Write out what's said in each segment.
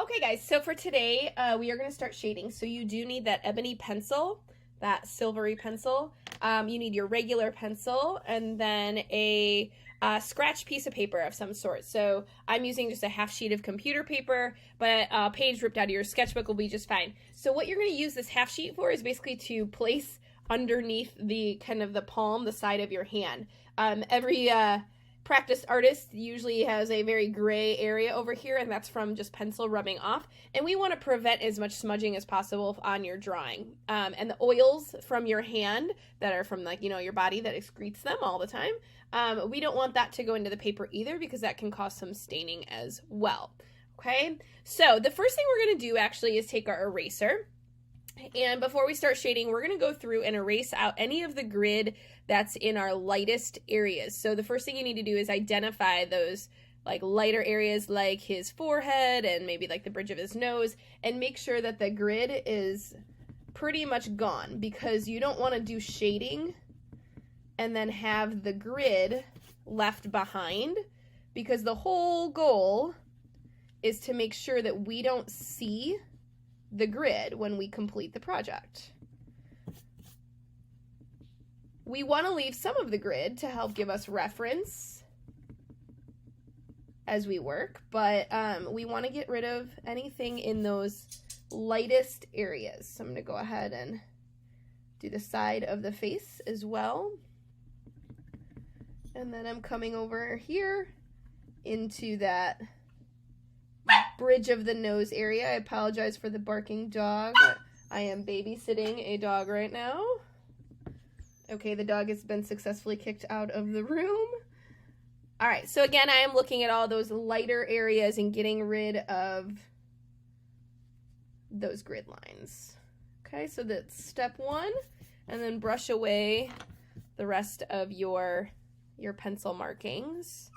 Okay guys, so for today, we are going to start shading. So you do need that ebony pencil, that silvery pencil. You need your regular pencil and then a scratch piece of paper of some sort. So I'm using just a half sheet of computer paper, but a page ripped out of your sketchbook will be just fine. So what you're going to use this half sheet for is basically to place underneath the kind of the palm, the side of your hand. Every practiced artist usually has a very gray area over here, and that's from just pencil rubbing off. And we want to prevent as much smudging as possible on your drawing. And the oils from your hand that are from, like, your body that excretes them all the time, we don't want that to go into the paper either, because that can cause some staining as well. Okay, so the first thing we're going to do actually is take our eraser. And before we start shading, we're going to go through and erase out any of the grid that's in our lightest areas. So the first thing you need to do is identify those like lighter areas, like his forehead and maybe like the bridge of his nose, and make sure that the grid is pretty much gone, because you don't want to do shading and then have the grid left behind, because the whole goal is to make sure that we don't see the grid when we complete the project. We want to leave some of the grid to help give us reference as we work, but we want to get rid of anything in those lightest areas. So I'm going to go ahead and do the side of the face as well. And then I'm coming over here into that bridge of the nose area. I apologize for the barking dog. I am babysitting a dog right now. Okay, the dog has been successfully kicked out of the room. All right, so again, I am looking at all those lighter areas and getting rid of those grid lines. Okay, so that's step one, and then brush away the rest of your pencil markings.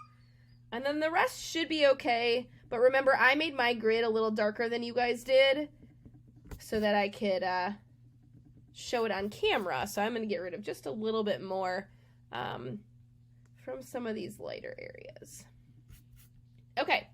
And then the rest should be okay. But remember, I made my grid a little darker than you guys did so that I could show it on camera. So I'm going to get rid of just a little bit more from some of these lighter areas. Okay.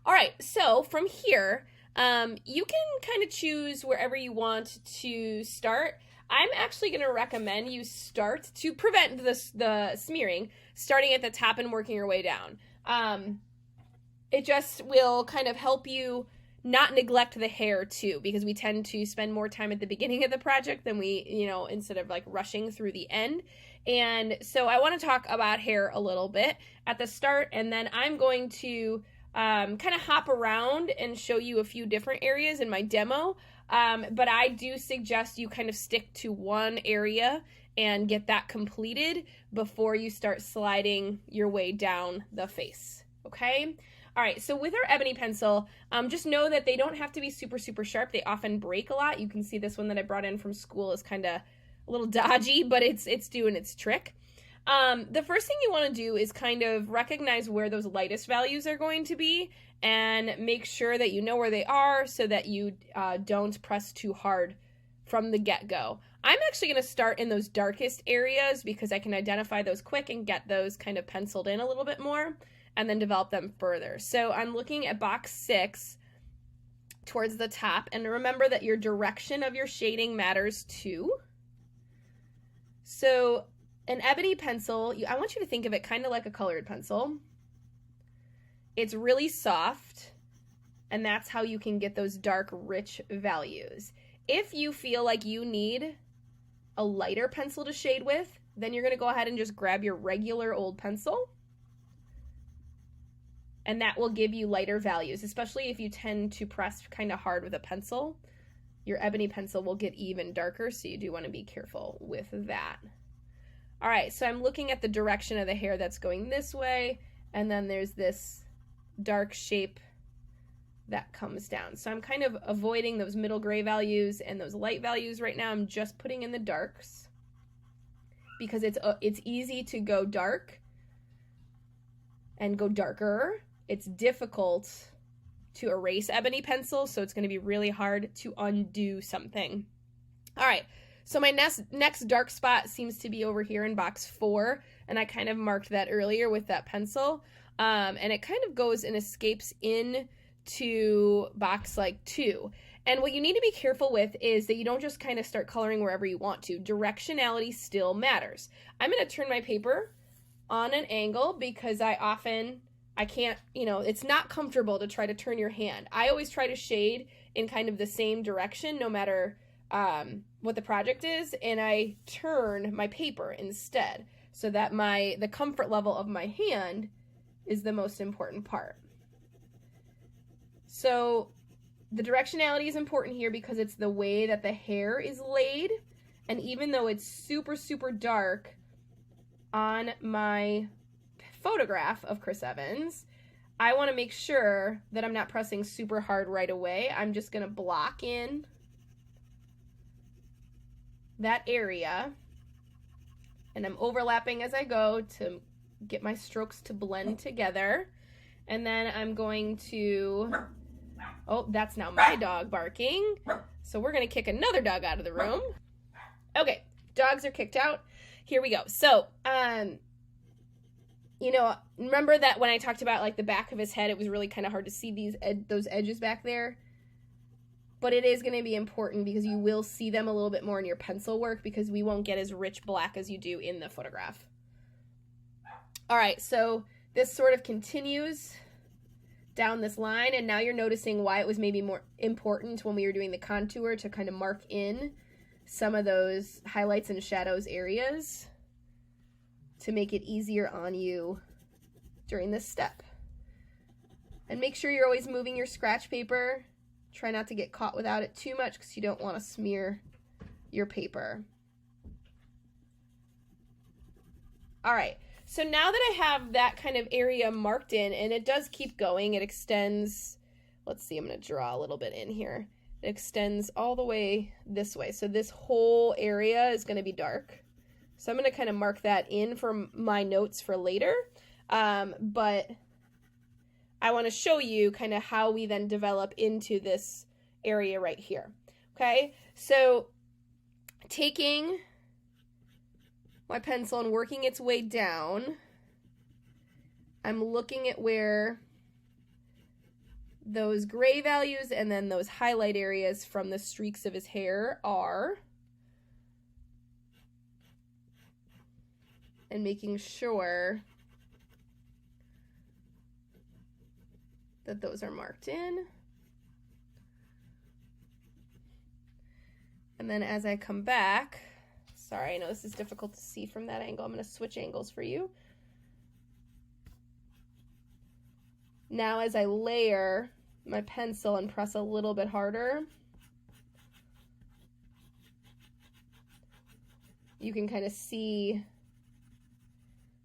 All right. So from here, you can kind of choose wherever you want to start. I'm actually going to recommend you start, to prevent the smearing, starting at the top and working your way down. It just will kind of help you not neglect the hair too, because we tend to spend more time at the beginning of the project than we, instead of like rushing through the end. And so I want to talk about hair a little bit at the start, and then I'm going to kind of hop around and show you a few different areas in my demo. But I do suggest you kind of stick to one area and get that completed before you start sliding your way down the face. Okay? All right, so with our ebony pencil, just know that they don't have to be super, super sharp. They often break a lot. You can see this one that I brought in from school is kind of a little dodgy, but it's doing its trick. The first thing you want to do is kind of recognize where those lightest values are going to be, and make sure that you know where they are so that you don't press too hard from the get-go. I'm actually going to start in those darkest areas because I can identify those quick and get those kind of penciled in a little bit more, and then develop them further. So I'm looking at box 6 towards the top, and remember that your direction of your shading matters too. So an ebony pencil, I want you to think of it kind of like a colored pencil. It's really soft, and that's how you can get those dark, rich values. If you feel like you need a lighter pencil to shade with, then you're going to go ahead and just grab your regular old pencil, and that will give you lighter values, especially if you tend to press kind of hard with a pencil. Your ebony pencil will get even darker, so you do want to be careful with that. All right, so I'm looking at the direction of the hair that's going this way, and then there's this dark shape that comes down. So I'm kind of avoiding those middle gray values and those light values right now. I'm just putting in the darks because it's easy to go dark and go darker. It's difficult to erase ebony pencil, so it's going to be really hard to undo something. All right, so my next dark spot seems to be over here in box 4, and I kind of marked that earlier with that pencil, and it kind of goes and escapes in to box like 2. And what you need to be careful with is that you don't just kind of start coloring wherever you want to. Directionality still matters. I'm going to turn my paper on an angle because I can't, it's not comfortable to try to turn your hand. I always try to shade in kind of the same direction no matter what the project is, and I turn my paper instead so that the comfort level of my hand is the most important part. So the directionality is important here because it's the way that the hair is laid, and even though it's super, super dark on my photograph of Chris Evans, I want to make sure that I'm not pressing super hard right away. I'm just going to block in that area, and I'm overlapping as I go to get my strokes to blend together. And then I'm going to, oh, that's now my dog barking. So we're going to kick another dog out of the room. Okay, dogs are kicked out. Here we go. So, remember that when I talked about like the back of his head, it was really kind of hard to see those edges back there? But it is going to be important because you will see them a little bit more in your pencil work because we won't get as rich black as you do in the photograph. All right, so this sort of continues down this line, and now you're noticing why it was maybe more important when we were doing the contour to kind of mark in some of those highlights and shadows areas to make it easier on you during this step. And make sure you're always moving your scratch paper. Try not to get caught without it too much because you don't want to smear your paper. All right, so now that I have that kind of area marked in, and it does keep going, it extends, let's see, I'm going to draw a little bit in here. It extends all the way this way. So this whole area is going to be dark. So I'm going to kind of mark that in for my notes for later. But I want to show you kind of how we then develop into this area right here. Okay, so taking my pencil and working its way down, I'm looking at where those gray values and then those highlight areas from the streaks of his hair are, and making sure that those are marked in. And then as I come back, sorry, I know this is difficult to see from that angle. I'm going to switch angles for you. Now as I layer my pencil and press a little bit harder, you can kind of see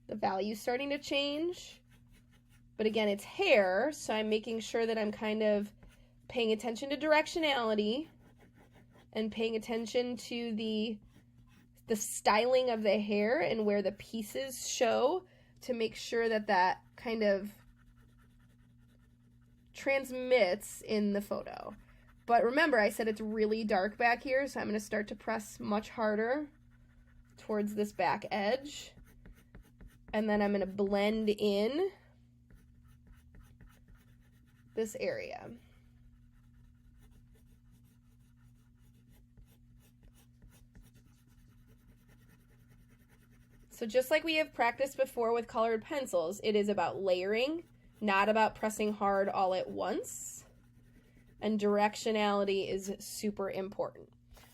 the value starting to change. But again, it's hair, so I'm making sure that I'm kind of paying attention to directionality and paying attention to the styling of the hair and where the pieces show to make sure that that kind of transmits in the photo. But remember, I said it's really dark back here, so I'm going to start to press much harder towards this back edge. And then I'm going to blend in this area. So just like we have practiced before with colored pencils, it is about layering, not about pressing hard all at once. And directionality is super important.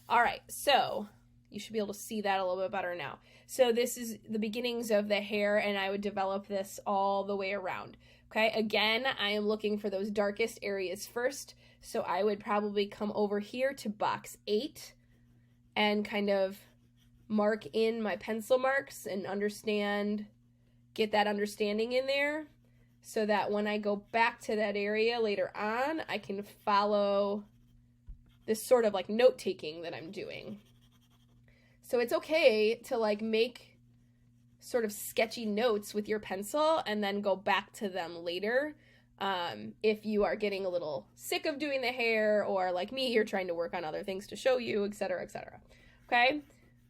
All right, so you should be able to see that a little bit better now. So this is the beginnings of the hair, and I would develop this all the way around. Okay, again, I am looking for those darkest areas first, so I would probably come over here to box 8 and kind of mark in my pencil marks and get that understanding in there so that when I go back to that area later on, I can follow this sort of like note-taking that I'm doing. So it's okay to like make sort of sketchy notes with your pencil and then go back to them later if you are getting a little sick of doing the hair, or like me, you're trying to work on other things to show you, etc., etc. Okay,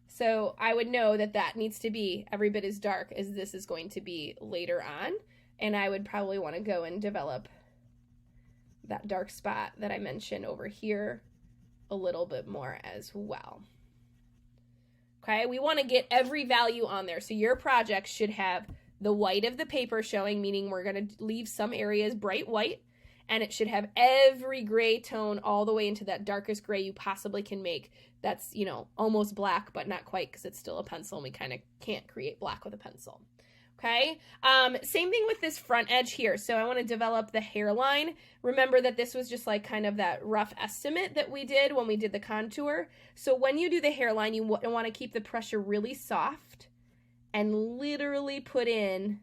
so I would know that that needs to be every bit as dark as this is going to be later on, and I would probably want to go and develop that dark spot that I mentioned over here a little bit more as well. Okay, we want to get every value on there. So your project should have the white of the paper showing, meaning we're going to leave some areas bright white, and it should have every gray tone all the way into that darkest gray you possibly can make. That's, you know, almost black, but not quite because it's still a pencil and we kind of can't create black with a pencil. Okay, same thing with this front edge here. So I want to develop the hairline. Remember that this was just like kind of that rough estimate that we did when we did the contour. So when you do the hairline, you want to keep the pressure really soft and literally put in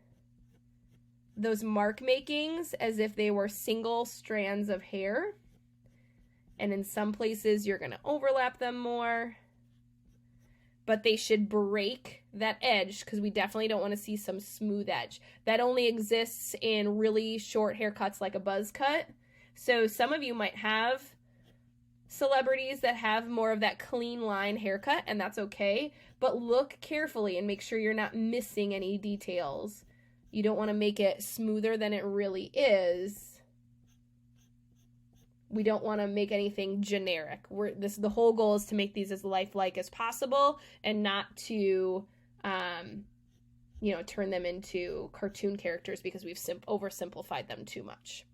those mark makings as if they were single strands of hair. And in some places, you're going to overlap them more. But they should break that edge because we definitely don't want to see some smooth edge. That only exists in really short haircuts like a buzz cut. So some of you might have celebrities that have more of that clean line haircut, and that's okay. But look carefully and make sure you're not missing any details. You don't want to make it smoother than it really is. We don't want to make anything generic. The whole goal is to make these as lifelike as possible and not to, you know, turn them into cartoon characters because we've oversimplified them too much.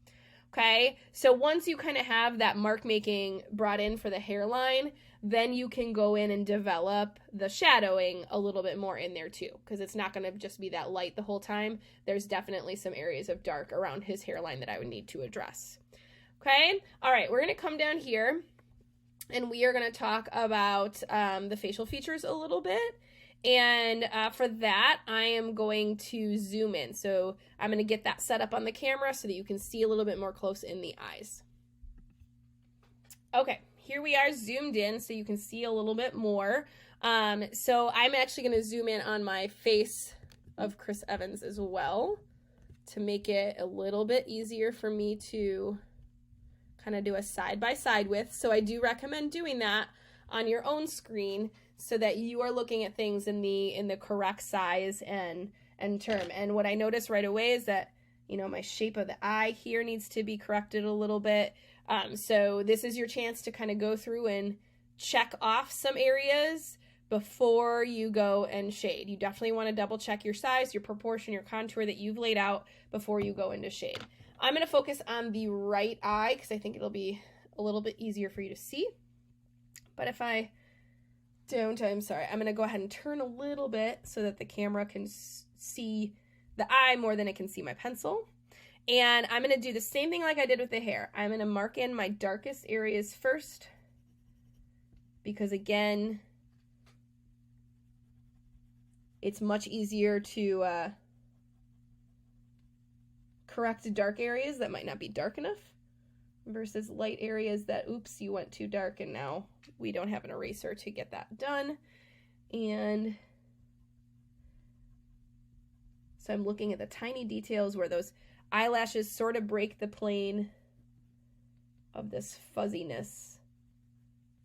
Okay, so once you kind of have that mark making brought in for the hairline, then you can go in and develop the shadowing a little bit more in there too, because it's not going to just be that light the whole time. There's definitely some areas of dark around his hairline that I would need to address. Okay, all right, we're going to come down here and we are going to talk about the facial features a little bit. And for that, I am going to zoom in. So I'm going to get that set up on the camera so that you can see a little bit more close in the eyes. Okay, here we are zoomed in so you can see a little bit more. So I'm actually going to zoom in on my face of Chris Evans as well to make it a little bit easier for me to kind of do a side-by-side with. So I do recommend doing that on your own screen so that you are looking at things in the correct size and term. And what I noticed right away is that, you know, my shape of the eye here needs to be corrected a little bit. So this is your chance to kind of go through and check off some areas before you go and shade. You definitely want to double check your size, your proportion, your contour that you've laid out before you go into shade. I'm going to focus on the right eye because I think it'll be a little bit easier for you to see. But if I don't, I'm sorry. I'm going to go ahead and turn a little bit so that the camera can see the eye more than it can see my pencil. And I'm going to do the same thing like I did with the hair. I'm going to mark in my darkest areas first because, again, it's much easier to correct dark areas that might not be dark enough versus light areas that, oops, you went too dark and now we don't have an eraser to get that done. And so I'm looking at the tiny details where those eyelashes sort of break the plane of this fuzziness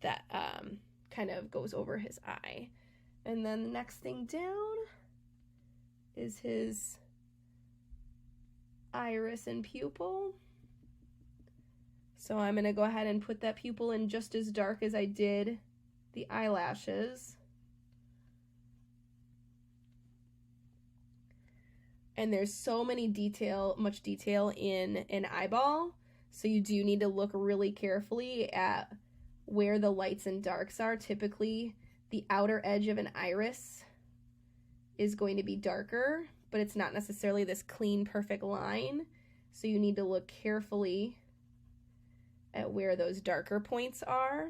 that kind of goes over his eye. And then the next thing down is his iris and pupil. So I'm going to go ahead and put that pupil in just as dark as I did the eyelashes. And there's so much detail in an eyeball, so you do need to look really carefully at where the lights and darks are. Typically, the outer edge of an iris is going to be darker, but it's not necessarily this clean, perfect line. So you need to look carefully at where those darker points are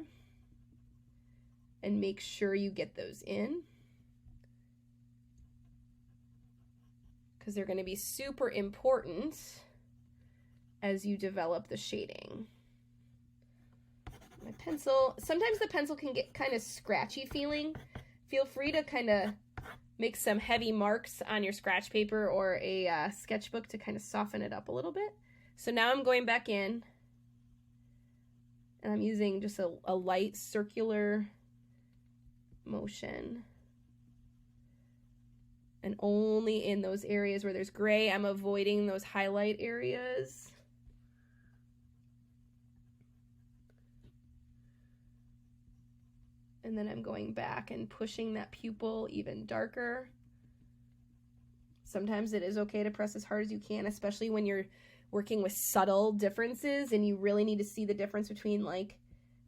and make sure you get those in, because they're going to be super important as you develop the shading. My pencil, sometimes the pencil can get kind of scratchy feeling. Feel free to kind of make some heavy marks on your scratch paper or a sketchbook to kind of soften it up a little bit. So now I'm going back in and I'm using just a light circular motion. And only in those areas where there's gray, I'm avoiding those highlight areas. And then I'm going back and pushing that pupil even darker. Sometimes it is okay to press as hard as you can, especially when you're working with subtle differences and you really need to see the difference between like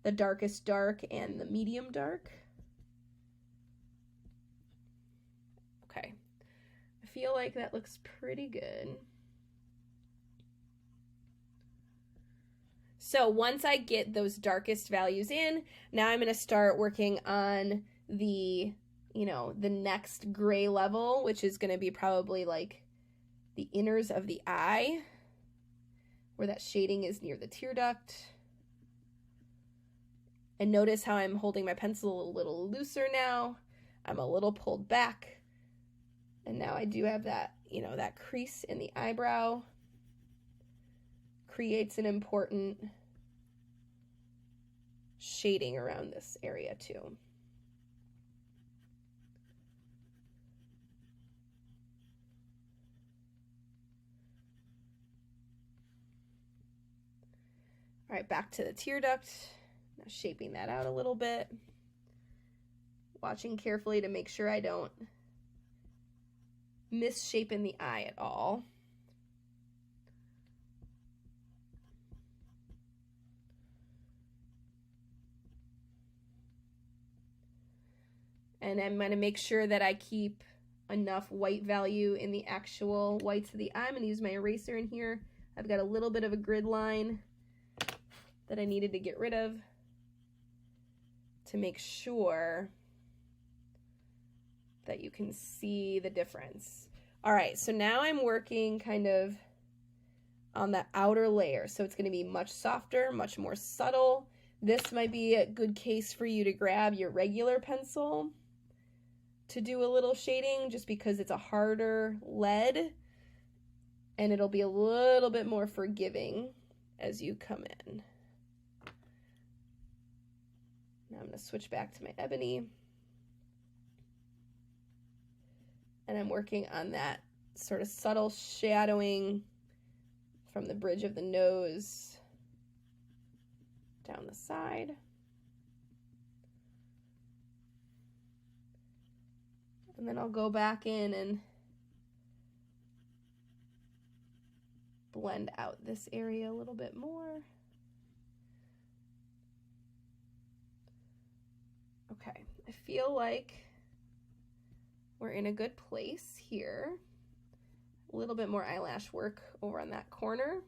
the darkest dark and the medium dark. Okay, I feel like that looks pretty good. So once I get those darkest values in, now I'm going to start working on the, you know, the next gray level, which is going to be probably like the inners of the eye, where that shading is near the tear duct. And notice how I'm holding my pencil a little looser now. I'm a little pulled back. And now I do have that, you know, that crease in the eyebrow. Creates an important shading around this area too. All right, back to the tear duct. Now shaping that out a little bit. Watching carefully to make sure I don't misshape in the eye at all. And I'm going to make sure that I keep enough white value in the actual whites of the eye. I'm going to use my eraser in here. I've got a little bit of a grid line that I needed to get rid of to make sure that you can see the difference. All right, so now I'm working kind of on the outer layer. So it's going to be much softer, much more subtle. This might be a good case for you to grab your regular pencil to do a little shading, just because it's a harder lead and it'll be a little bit more forgiving as you come in. Now I'm going to switch back to my ebony. And I'm working on that sort of subtle shadowing from the bridge of the nose down the side. And then I'll go back in and blend out this area a little bit more. Okay, I feel like we're in a good place here. A little bit more eyelash work over on that corner.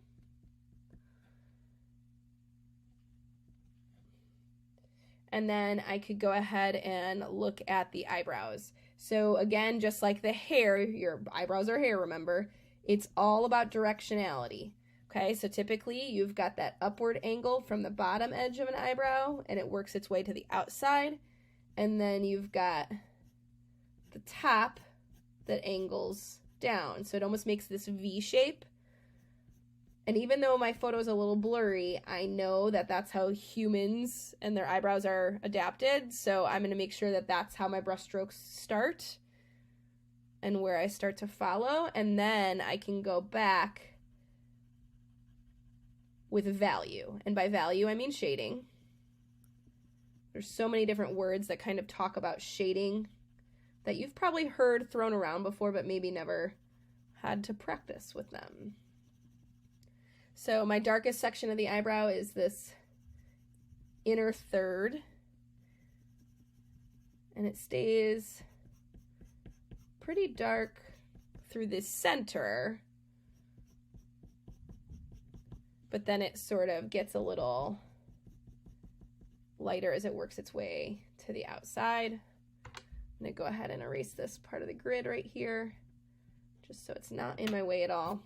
And then I could go ahead and look at the eyebrows. So again, just like the hair, your eyebrows are hair, remember, it's all about directionality. Okay, so typically you've got that upward angle from the bottom edge of an eyebrow and it works its way to the outside. And then you've got the top that angles down. So it almost makes this V shape. And even though my photo is a little blurry, I know that that's how humans and their eyebrows are adapted. So I'm going to make sure that that's how my brush strokes start and where I start to follow. And then I can go back with value. And by value, I mean shading. There's so many different words that kind of talk about shading that you've probably heard thrown around before, but maybe never had to practice with them. So my darkest section of the eyebrow is this inner third, and it stays pretty dark through this center, but then it sort of gets a little lighter as it works its way to the outside. I'm gonna go ahead and erase this part of the grid right here, just so it's not in my way at all.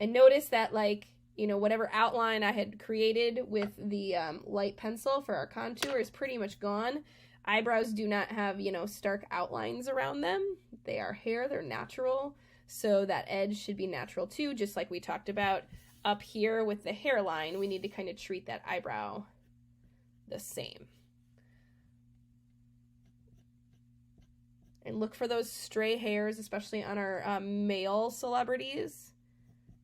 And notice that, like, you know, whatever outline I had created with the light pencil for our contour is pretty much gone. Eyebrows do not have, you know, stark outlines around them. They are hair, they're natural. So that edge should be natural too, just like we talked about up here with the hairline. We need to kind of treat that eyebrow the same. And look for those stray hairs, especially on our male celebrities.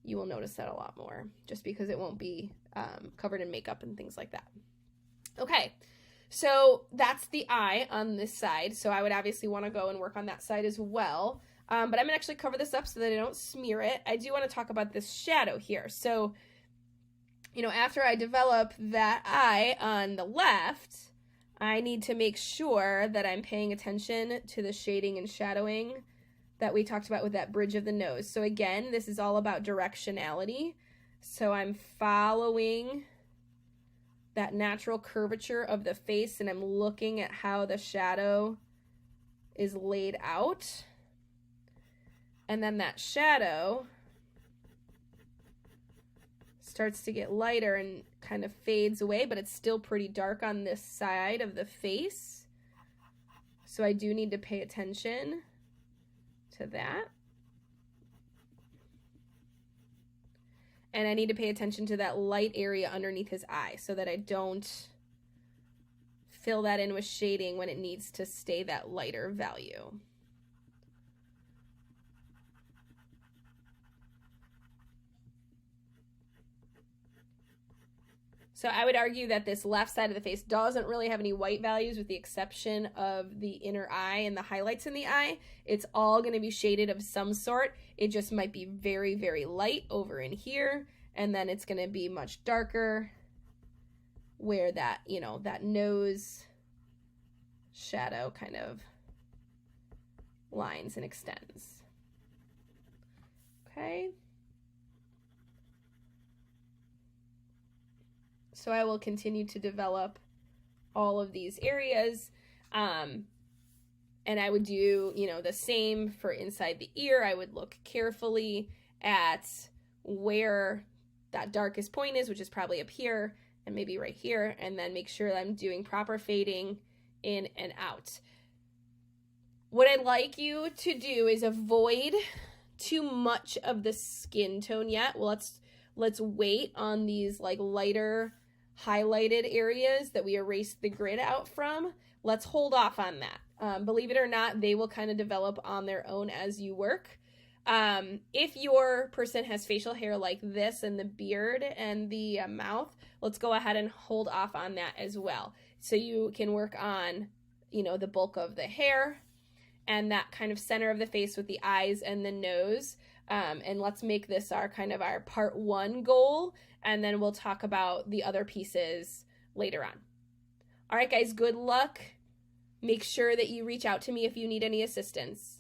You will notice that a lot more, just because it won't be covered in makeup and things like that. Okay, So that's the eye on this side. So I would obviously want to go and work on that side as well. But I'm going to actually cover this up so that I don't smear it. I do want to talk about this shadow here. So, you know, after I develop that eye on the left, I need to make sure that I'm paying attention to the shading and shadowing that we talked about with that bridge of the nose. So again, this is all about directionality. So I'm following that natural curvature of the face, and I'm looking at how the shadow is laid out. And then that shadow starts to get lighter and kind of fades away, but it's still pretty dark on this side of the face. So I do need to pay attention to that. And I need to pay attention to that light area underneath his eye so that I don't fill that in with shading when it needs to stay that lighter value. So I would argue that this left side of the face doesn't really have any white values with the exception of the inner eye and the highlights in the eye. It's all going to be shaded of some sort. It just might be very, very light over in here, and then it's going to be much darker where that, you know, that nose shadow kind of lines and extends. Okay. So I will continue to develop all of these areas. And I would do, you know, the same for inside the ear. I would look carefully at where that darkest point is, which is probably up here and maybe right here, and then make sure that I'm doing proper fading in and out. What I'd like you to do is avoid too much of the skin tone yet. Well, let's wait on these like lighter highlighted areas that we erased the grid out from. Let's hold off on that. Believe it or not, they will kind of develop on their own as you work. If your person has facial hair like this and the beard and the mouth, let's go ahead and hold off on that as well. So you can work on, you know, the bulk of the hair and that kind of center of the face with the eyes and the nose. And let's make this our kind of our part 1 goal, and then we'll talk about the other pieces later on. All right, guys, good luck. Make sure that you reach out to me if you need any assistance.